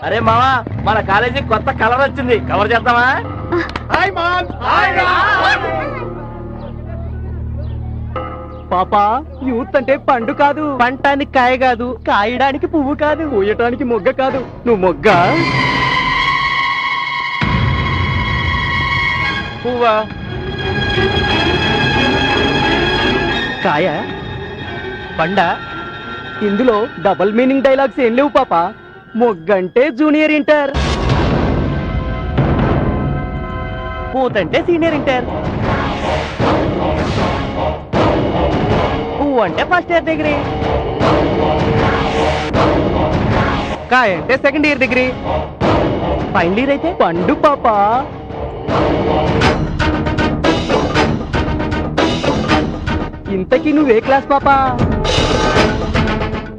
అరే మావా, మన కాలేజీ కొత్త కలర్ వచ్చింది, కవర్ చేద్దామా? పాపా, యూత్ అంటే పండు కాదు, పంటానికి కాయ కాదు, కాయడానికి పువ్వు కాదు, పూయటానికి మొగ్గ కాదు. నువ్వు మొగ్గ, పువ్వా, కాయ, పండ. ఇందులో డబుల్ మీనింగ్ డైలాగ్స్ ఏం లేవు పాపా. మొగ్గంటే జూనియర్ ఇంటర్, పూతంటే సీనియర్ ఇంటర్, పువ్వు అంటే ఫస్ట్ ఇయర్ డిగ్రీ, కాయ అంటే second year degree, final year అయితే పండు పాపా. ఇంతకీ నువ్వే క్లాస్ పాపా?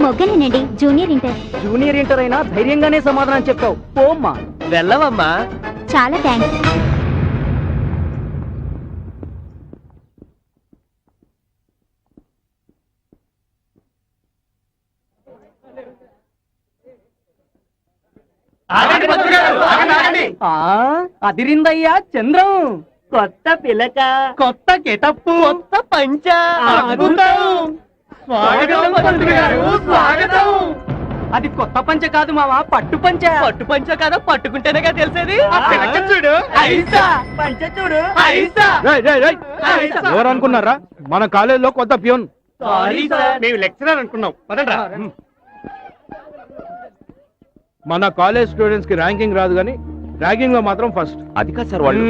మొగ్గలేనండి, జూనియర్ ఇంటర్. జూనియర్ ఇంటర్ అయినా ధైర్యంగానే సమాధానం చెప్పావు. పోమ్మా. వెళ్ళవమ్మా. చాలా థ్యాంక్స్. అదిరిందయ్యా చంద్రం. కొత్త పిలక, కొత్త గెటప్పు, కొత్త పంచ, స్వాగతం పంతులు గారు, స్వాగతం. అది కొత్త పంచ కాదు మావా, పట్టు పంచ. పట్టు పంచ కదా, పట్టుకుంటేనేగా తెలిసేది. చూడు, పంచ చూడు. ఎవరు అనుకున్నారా? మన కాలేజీలో కొత్త ప్యూన్. సారీ సార్, మేము లెక్చరర్ అనుకున్నాం. మన కాలేజ్ స్టూడెంట్స్ కి ర్యాంకింగ్ రాదు కానీ ర్యాంకింగ్ లో మాత్రం ఫస్ట్. అది కాదు సార్, వాళ్ళు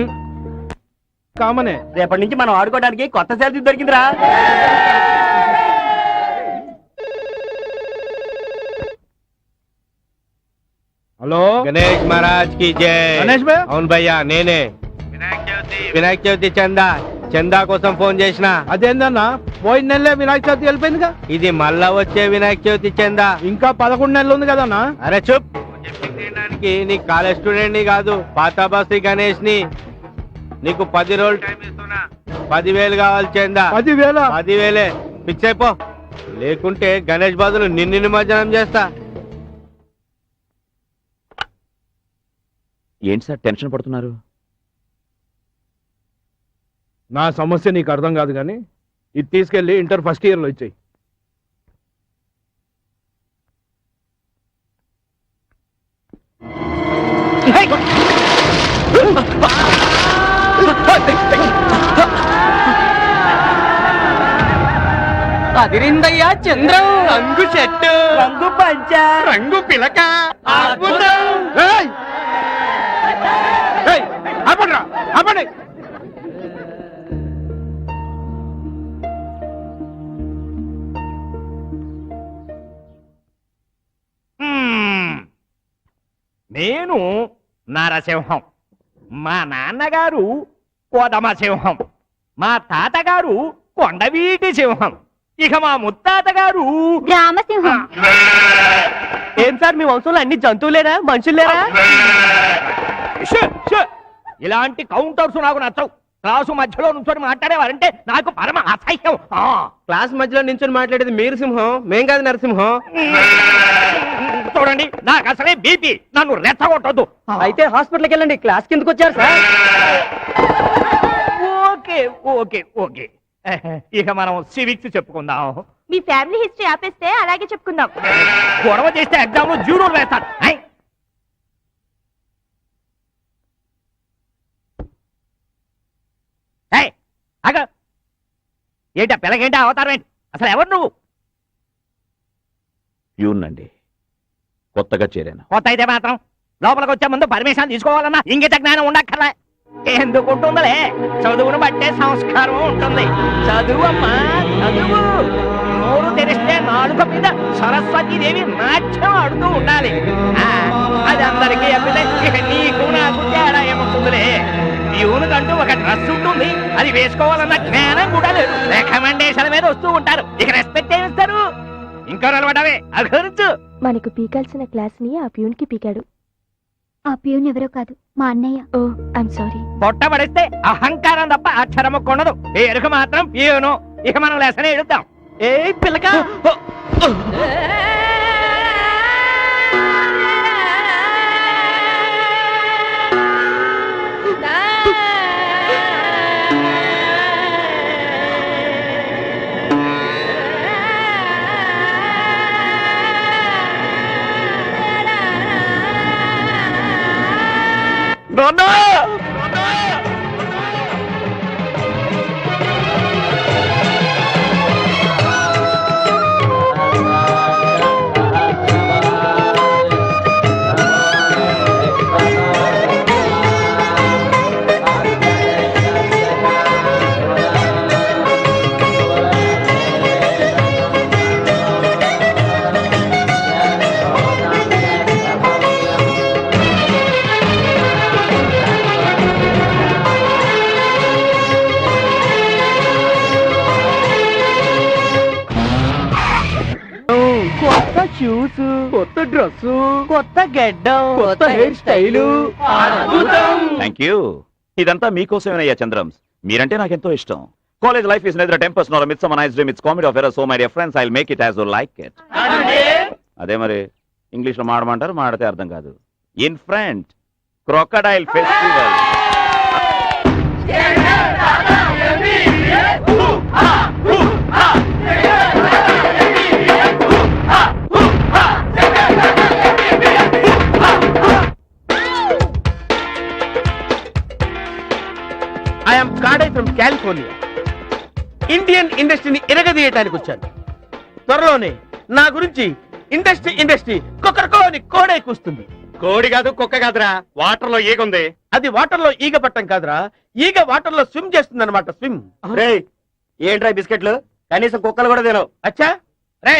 కామనే. రేపటి నుంచి మనం ఆడుకోవడానికి కొత్త శాలరీ దొరికిందిరా. హలో గణేష్ మహారాజ్ కి జై. గణేష్ భయ్యా? అవును భయ్యా, నేనే. వినాయక చవితి చందా కోసం ఫోన్ చేసిన. అదేందన్నా, పోయిన నెలలే వినాయక చవితి వెళ్ళిపోయిందిగా. ఇది మళ్ళా వచ్చే వినాయక చవితి చందా. ఇంకా 11 నెలలు ఉంది కదన్నా. అరే చూప్. నీ కాలేజ్ స్టూడెంట్ ని కాదు, పాత బస్తి గణేష్ ని. నీకు 10 రోజులు టైం ఇస్తున్నా. 10,000 కావాలి చందా. 10,000? 10,000 ఫిక్స్ అయిపో, లేకుంటే గణేష్ బదులు నిన్ను నిమజ్జనం చేస్తా. ఏంటి సార్ టెన్షన్ పడుతున్నారు? నా సమస్య నీకు అర్థం కాదు కానీ ఇది తీసుకెళ్లి ఇంటర్ ఫస్ట్ ఇయర్ లో ఇచ్చేయి. అదిరిందయ్యా చంద్రం. రంగు చెట్టు, రంగు పంచ, రంగు పిలక, ఏయ్! ఏయ్, ఆపండ్రా, ఆపండి. నేను నరసింహం, మా నాన్నగారు కోదమ సింహం, మా తాతగారు కొండవీటి సింహం, ఇక మా ముత్తాత గారు రామసింహం. ఏం సార్ మీ వంశంలో అన్ని జంతువులేనా, మనుషులేరా? ఇలాంటి కౌంటర్స్ నాకు నచ్చవు. క్లాసు మధ్యలో నుంచొని మాట్లాడేవారంటే నాకు పరమ అసహ్యం. క్లాస్ మధ్యలో నించొని మాట్లాడేది మీరు సింహం, మేం కాదు నరసింహం. చూడండి, నాకు అసలే బీపీ, నన్ను రెచ్చగొట్టొద్దు. అయితే హాస్పిటల్కి వెళ్ళండి. క్లాస్ కిందకు వచ్చారు సార్. ఓకే ఓకే ఓకే, ఇక మనం సివిక్స్ చెప్పుకుందాం. మీ ఫ్యామిలీ హిస్టరీ ఆపేస్తే అలాగే చెప్పుకుందాం. గొడవ చేస్తే ఎగ్జామ్ లో 0 వేస్తాను. ఏంటా పిల్లగేంటి అవతారం ఏంటి? అసలు ఎవరు నువ్వు? ప్యూన్నండి, కొత్తగా చేరాను. కొత్త అయితే మాత్రం లోపలికి వచ్చే ముందు పర్మిషన్ తీసుకోవాలన్నా ఇంగిత జ్ఞానం ఉండక్కర్లే. ఎందుకుంటుందలే, చదువును బట్టే సంస్కారం ఉంటుంది. చదువు అమ్మా, చదువు. నోరు తెరిస్తే నాలుక మీద సరస్వతీదేవి నాట్యం ఆడుతూ ఉండాలి. అది అందరికీ అప్పితే ఇక నీకు నాకు తేడా ఏముంటుందిలే. ప్యూనుకంటూ ఒక డ్రెస్ ఉంటుంది, అది వేసుకోవాలన్న జ్ఞానం కూడా లేదు. రికమెండేషన్ మీద వస్తూ ఉంటారు, ఇక రెస్పెక్ట్ ఏమిస్తారు? ఇంకా నిలబడవే అభిరుచు. మనకు పీకాల్సిన క్లాస్ ని ఆ ప్యూన్ కి పీకాడు. ఆ ప్యూన్ ఎవరో కాదు, మా అన్నయ్య. ఓ ఐమ్ సారీ. పొట్టబడిస్తే అహంకారం తప్ప అక్షరము కొనదు. ఎరుక మాత్రం ప్యూను. ఇక మనం లెసనే ఎడుద్దాం. ఏ పిల్లక, షూస్, కొత్త డ్రెస్, కొత్త గెడ్డం, కొత్త హెయిర్ స్టైలు. Thank you. ఇదంతా మీకోసమేనయ్యా చంద్రమ్స్. మీరంటే నాకెంతో ఇష్టం. College life is Nether టెంపస్ Nar mid summer nights dream. It's comedy of error. So my dear friends, I will make it as you like it. అదే మరి English లో మాడమంటారు, మాడితే అర్థం కాదు. In front crocodile festival. I'm కాడే from California. Indian ఇండస్ట్రీని ఎరగదీయటానికి వచ్చాను. త్వరలోనే నా గురించి ఇండస్ట్రీ కుక్కరకోని కోడే కూస్తుంది. కోడి కాదు, కుక్క కాదురా, వాటర్ లో ఈగుంది. అది వాటర్ లో ఈగ పట్టం కాదురా, ఈగ వాటర్ లో స్విమ్ చేస్తుంది అనమాట. స్విమ్. ఏంట్రా బిస్కెట్లు? కనీసం కుక్కలు కూడా తినవు. అచ్చా రే,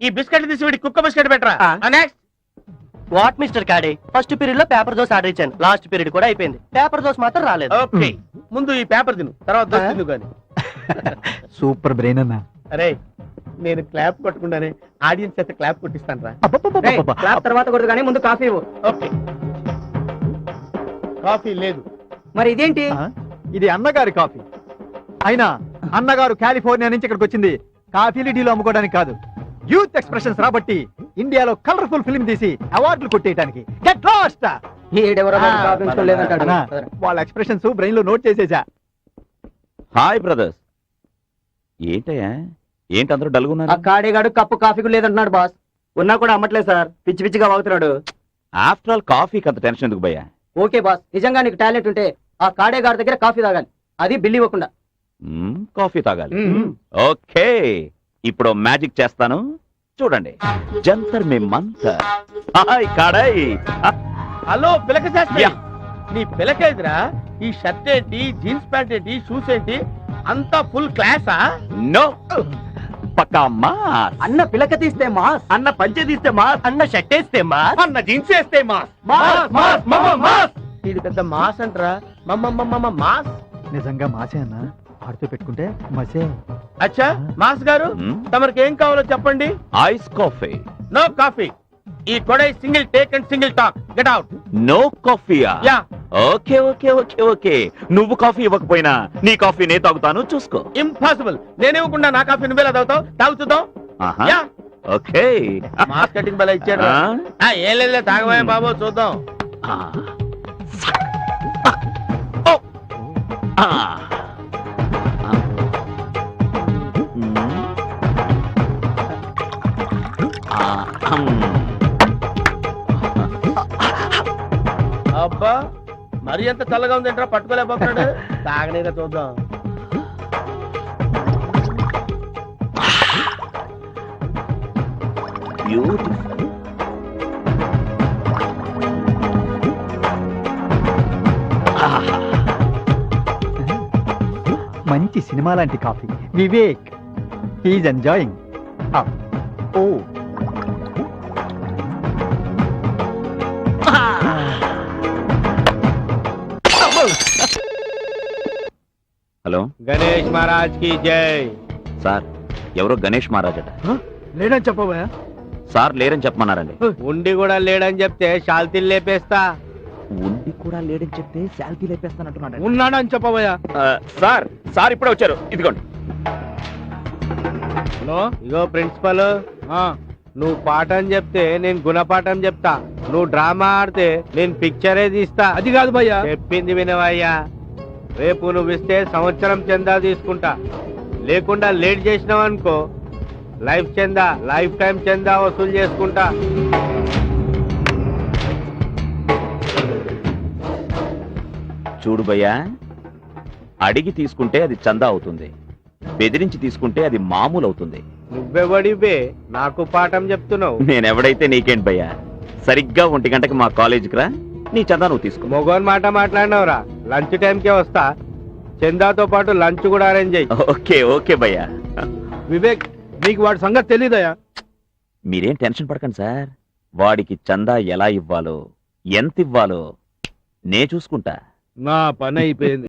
ఈ బిస్కెట్ తీసి వీడి కుక్క బిస్కెట్ పెట్టరా. నెక్స్ట్. వాట్ మిస్టర్ కాడే, ఫస్ట్ పీరియడ్ లో పేపర్ దోశ ఆర్డర్ ఇచ్చాను. లాస్ట్ పీరియడ్ కూడా అయిపోయింది, పేపర్ దోశ మాత్రం రాలేదు. ఓకే, ముందు ఈ పేపర్ తిను, తర్వాత దోశ తిను గాని. సూపర్ బ్రెయిన్ అన్నా. అరే, నేను క్లాప్ కొట్టకుండానే ఆడియన్స్ చేత క్లాప్ కొట్టిస్తాను రా. క్లాస్ తర్వాత కొడదు కానీ ముందు కాఫీ ఇవ్వు. ఓకే. కాఫీ లేదు. మరి ఇదేంటి? ఇది అన్నగారి కాఫీ. అయినా అన్నగారు కాలిఫోర్నియా నుంచి ఇక్కడికి వచ్చింది కాఫీలు టీలు అమ్ముకోవడానికి కాదు, యూత్ ఎక్స్ప్రెషన్స్ రాబట్టి ఇండియాలో కలర్ఫుల్ ఫిల్మ్ తీసి అవార్డులు కొట్టేయడానికి. Get lost. వాళ్ళ ఎక్స్ప్రెషన్స్ బ్రెయిన్ లో నోట్ చేసేసా. Hi brothers. ఏంటయ్యా, ఏంటి అందరూ డల్గున్నారు? ఆ కాడేగాడు కప్పు కాఫీ కూడా లేదంటున్నాడు బాస్. ఉన్నా కూడా అమ్మట్లేదు సార్, పిచ్చి పిచ్చిగా వాగుతున్నాడు. ఆఫ్టర్ ఆల్ కాఫీకి అంత టెన్షన్ ఎందుకు భయ్యా? ఓకే బాస్, నిజంగా నీకు టాలెంట్ ఉంటే ఆ కాడేగాడి దగ్గర కాఫీ తాగాలి, అది బిల్లు ఇవ్వకుండా. కాఫీ తాగాలి. ఓకే, ఇప్పుడు మ్యాజిక్ చేస్తాను, చూడండి. జంతర్ మే మంతర్. హాయ్ కాడై. హలో పిలక శాస్త్రి. యా. నీ పిలకేదిరా? ఈ షర్ట్ ఏంటి, జీన్స్ ప్యాంట్ ఏంటి, షూస్ ఏంటి, అంతా ఫుల్ క్లాసా? నో, పక్కా మాస్. అన్న పిలక తీస్తే మాస్, అన్న పంచె తీస్తే మాస్, అన్న షర్ట్ వేస్తే మాస్, అన్న జీన్స్ వేస్తే మాస్. మాస్ మాస్ మమ్మ మాస్. ఇది పెద్ద మాస్ అంటరా. మమ్మ మాస్. నిజంగా మాసే అన్న, ఆడుతూ పెట్టుకుంటే మసే. అచ్చా మాస్ గారు, తమరికి ఏం కావాలో చెప్పండి. Ice coffee. No coffee. ఈ కొడై single take and single talk. Get out. No కాఫీయా? Yeah. Okay okay okay okay, నువ్వు కాఫీ ఇవ్వకపోయినా నీ కాఫీ నే తాగుతాను, చూసుకో. ఇంపాసిబుల్. నేనే ఇవ్వకుండా నా కాఫీ నువ్వేలా తాగుతావు? తాగు చూద్దాం. ఆహా. యా. ఓకే. మార్కెటింగ్ బల ఇచ్చాడు. ఏం లేదు, తాగబోయే బాబు, చూద్దాం. ఆ. ఓ. ఆ. అబ్బా, మరి ఎంత చల్లగా ఉంది ఏంట్రా, పట్టుకోలేకపోతున్నాడు. తాగనేగా చూద్దాం. బ్యూటిఫుల్. మంచి సినిమా లాంటి coffee. Vivek he's enjoying. Oh hello Ganesh Maharaj కి జై. సార్, ఎవరో గణేష్ మహారాజ్ అట. లేదని చెప్పబోయా? సార్ లేరని చెప్పమన్నారండి. ఉండి కూడా లేడని చెప్తే శాల్తీలు లేపేస్తా. ఉండి కూడా లేడని చెప్తే శాలరీ లేపేస్తానంటున్నాడు. ఉన్నాడని చెప్పబోయా? సార్, సార్ ఇప్పుడే వచ్చారు, ఇదిగోండి. హలో, ఇగో ప్రిన్సిపల్. నువ్వు పాఠం చెప్తే నేను గుణపాఠం చెప్తా. నువ్వు డ్రామా ఆడితే నేను పిక్చరే తీస్తా. అది కాదు భయ్యా. చెప్పింది వినవయ్యా. రేపు నువ్వు ఇస్తే సంవత్సరం చందా తీసుకుంటా, లేకుండా లేట్ చేసినావు అనుకో లైఫ్ చందా, లైఫ్ టైం చందా వసూలు చేసుకుంటా. చూడు భయ్యా, అడిగి తీసుకుంటే అది చందా అవుతుంది, బెదిరించి తీసుకుంటే అది మామూలు అవుతుంది. నువ్వెవడివే నాకు పాఠం చెప్తున్నావు? నేనెవడైతే నీకేంటి భయ్యా, సరిగ్గా 1 గంటకి మా కాలేజీకి రా, నీ చందా నువ్వు తీసుకో. మొగోన్ మాట మాట్లాడినవురా. లంచ్ టైంకే వస్తా, చందాతో పాటు లంచ్ కూడా అరేంజ్ అయ్యి. ఓకే ఓకే భయ్యా. వివేక్, నీకు వాడి సంగతి తెలీదయా? మీరేం టెన్షన్ పడకండి సార్, వాడికి చందా ఎలా ఇవ్వాలో, ఎంత ఇవ్వాలో నే చూసుకుంటా. నా పని అయిపోయింది.